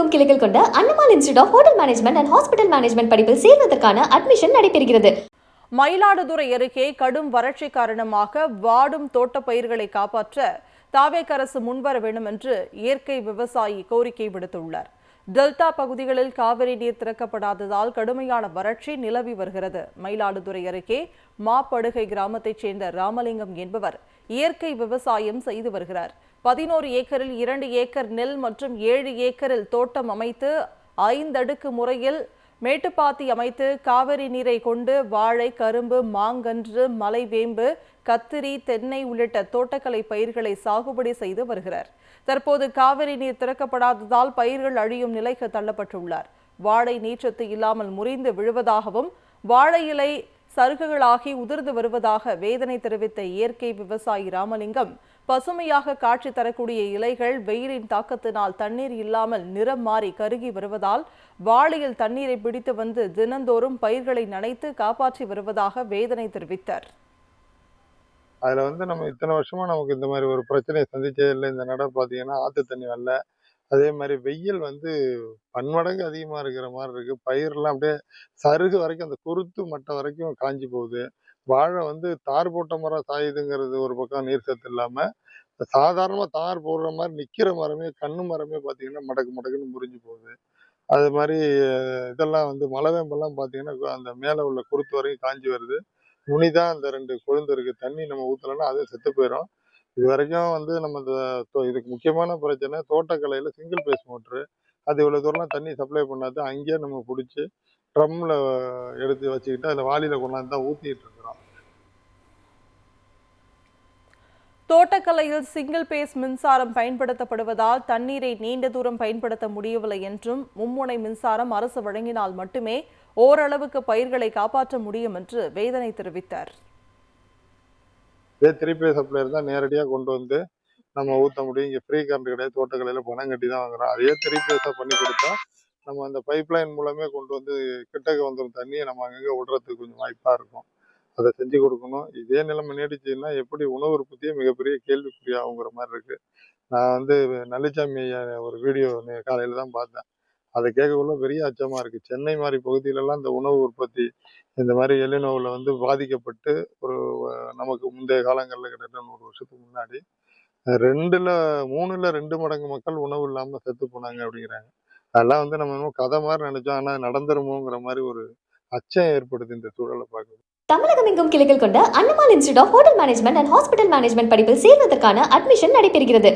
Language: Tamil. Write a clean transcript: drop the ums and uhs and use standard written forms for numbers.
தமிழகமெங்கும் கிளைகள் கொண்ட Annamal institute of hotel management and hospital management படிப்பில் சேர்வதற்கான அட்மிஷன் நடைபெறுகிறது. மயிலாடுதுறை அருகே கடும் வறட்சி காரணமாக வாடும் தோட்ட பயிர்களை காப்பாற்ற தாவேக அரசு முன்வர வேண்டும் என்று இயற்கை விவசாயி கோரிக்கை விடுத்துள்ளார். டெல்டா பகுதிகளில் காவிரி நீர் திறக்கப்படாததால் கடுமையான வறட்சி நிலவி வருகிறது. மயிலாடுதுறை அருகே மாப்படுகை கிராமத்தைச் சேர்ந்த ராமலிங்கம் என்பவர் இயற்கை விவசாயம் செய்து வருகிறார். 11 ஏக்கரில் 2 ஏக்கர் நெல் மற்றும் 7 ஏக்கரில் தோட்டம் அமைத்து 5 அடுக்கு முறையில் மேட்டுப்பாத்தி அமைத்து காவிரி நீரை கொண்டு வாழை, கரும்பு, மாங்கன்று, மலைவேம்பு, கத்திரி, தென்னை உள்ளிட்ட தோட்டக்கலை பயிர்களை சாகுபடி செய்து வருகிறார். தற்போது காவிரி நீர் திறக்கப்படாததால் பயிர்கள் அழியும் நிலைக்கு தள்ளப்பட்டுள்ளார். வாழை நீர்ச்சத்து இல்லாமல் முறிந்து விழுவதாகவும் வாழை இலை சருகுகளாகி உதிர்ந்து வருவதாக வேதனை தெரிவித்த இயற்கை விவசாயி ராமலிங்கம், பசுமையாக காட்சி தரக்கூடிய இலைகள் வெயிலின் தாக்கத்தினால் தண்ணீர் இல்லாமல் நிறம் மாறி கருகி வருவதால் வாளியில் தண்ணீரை பிடித்து வந்து தினந்தோறும் பயிர்களை நனைத்து காப்பாற்றி வருவதாக வேதனை தெரிவித்தார். அதுல நம்ம இத்தனை வருஷமா நமக்கு இந்த மாதிரி ஒரு பிரச்சனையை சந்திச்சே இல்லை. இந்த நட பாத்தீங்கன்னா ஆத்து தண்ணி வரல. அதே மாதிரி வெயில் பன்மடங்கு அதிகமா இருக்கிற மாதிரி இருக்கு. பயிரெல்லாம் அப்படியே சருகு வரைக்கும், அந்த குருத்து மட்டை வரைக்கும் காஞ்சி போகுது. வாழை தார் போட்ட மரம் சாயுதுங்கிறது ஒரு பக்கம், நீர் சத்து இல்லாம சாதாரணமா தார் போடுற மாதிரி நிக்கிற மரமே, கண்ணு மரமே பாத்தீங்கன்னா மடக்கு மடக்குன்னு முறிஞ்சு போகுது. அது மாதிரி இதெல்லாம் மலவேம்பெல்லாம் பாத்தீங்கன்னா அந்த மேல உள்ள குருத்து வரைக்கும் காஞ்சி வருது. நுனிதான் அந்த 2 கொழுந்து இருக்கு. தண்ணி நம்ம ஊத்தலைன்னா அதே செத்து போயிடும். இது வரைக்கும் நம்ம இதுக்கு முக்கியமான பிரச்சனை தோட்டக்கலையில சிங்கிள் பேஸ் மோட்ரு. அது இவ்வளவு தூரம் தண்ணி சப்ளை பண்ணாது. அங்கேயே நம்ம பிடிச்சி ட்ரம்ல எடுத்து வச்சுக்கிட்டு அதில் வாளியில கொண்டாந்து தான் ஊத்திட்டு இருக்கிறோம். தோட்டக்கலையில் சிங்கிள் பேஸ் மின்சாரம் பயன்படுத்தப்படுவதால் தண்ணீரை நீண்ட தூரம் பயன்படுத்த முடியவில்லை என்றும், மும்முனை மின்சாரம் அரசு வழங்கினால் மட்டுமே ஓரளவுக்கு பயிர்களை காப்பாற்ற முடியும் என்று வேதனை தெரிவித்தார். இதே 3 பேஸ் சப்ளையர் தான் நேரடியாக கொண்டு வந்து நம்ம ஊற்ற முடியும். இங்கே ஃப்ரீ கரண்ட் கிடையாது. தோட்டக்கலையில் பணம் கட்டி தான் வாங்குறோம். அதே 3 பேஸாக பண்ணி கொடுத்தா நம்ம அந்த பைப் லைன் மூலமே கொண்டு வந்து கிட்டக்க வந்துடும் தண்ணியை நம்ம அங்கங்கே விடுறதுக்கு கொஞ்சம் வாய்ப்பாக இருக்கும். அதை செஞ்சு கொடுக்கணும். இதே நிலைமை நீடிச்சுன்னா எப்படி உணவு உற்பத்தியே மிகப்பெரிய கேள்விக்குறியாகுங்கிற மாதிரி இருக்கு. நான் நல்லிச்சாமி ஒரு வீடியோ காலையில் தான் பார்த்தேன். அதை கேட்கக்குள்ள பெரிய அச்சமா இருக்கு. சென்னை மாதிரி பகுதியிலலாம் இந்த உணவு உற்பத்தி இந்த மாதிரி எலினோவில் பாதிக்கப்பட்டு ஒரு நமக்கு முந்தைய காலங்களில் கிட்டத்தட்ட 100 வருஷத்துக்கு முன்னாடி 3ல் 2 மடங்கு மக்கள் உணவு இல்லாமல் செத்து போனாங்க அப்படிங்கிறாங்க. அதெல்லாம் நம்ம இன்னும் கதை மாதிரி நினைச்சோம். ஆனால் நடந்துருமோங்கிற மாதிரி ஒரு அச்சம் ஏற்படுது இந்த சூழலை பார்க்குது. தமிழகமெங்கும் கிளைகள் கொண்ட Annamal institute of hotel management and hospital management படிப்பில் சேர்வதற்கான அட்மிஷன் நடைபெறுகிறது.